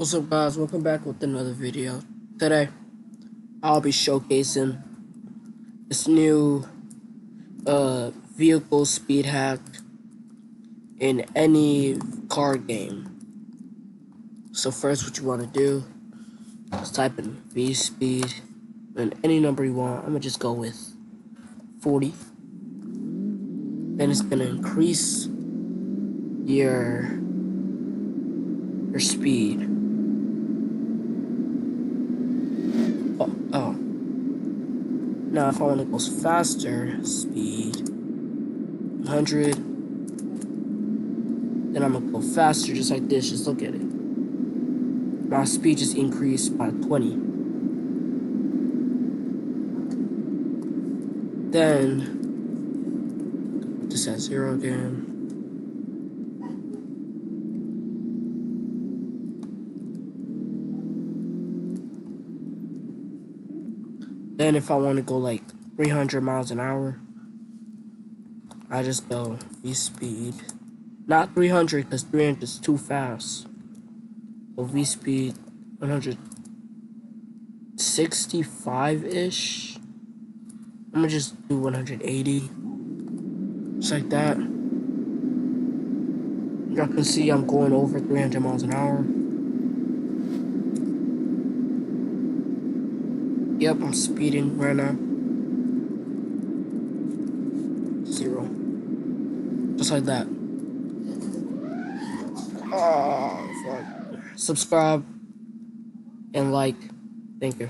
What's up, guys? Welcome back with another video. Today I'll be showcasing this new vehicle speed hack in any car game. So first, what you want to do is type in V speed and any number you want. I'm gonna just go with 40. Then it's gonna increase your speed. Oh. Now if I want to go faster, speed 100. Then I'm gonna go faster, just like this. Just look at it. My speed just increased by 20. Then put this at 0 again. Then if I want to go like 300 miles an hour, I just go V speed. Not 300 because 300 is too fast. So V speed 165-ish. I'm gonna just do 180. Just like that. Y'all can see I'm going over 300 miles an hour. Yep, I'm speeding right now. 0. Just like that. Oh, fuck. Subscribe and like. Thank you.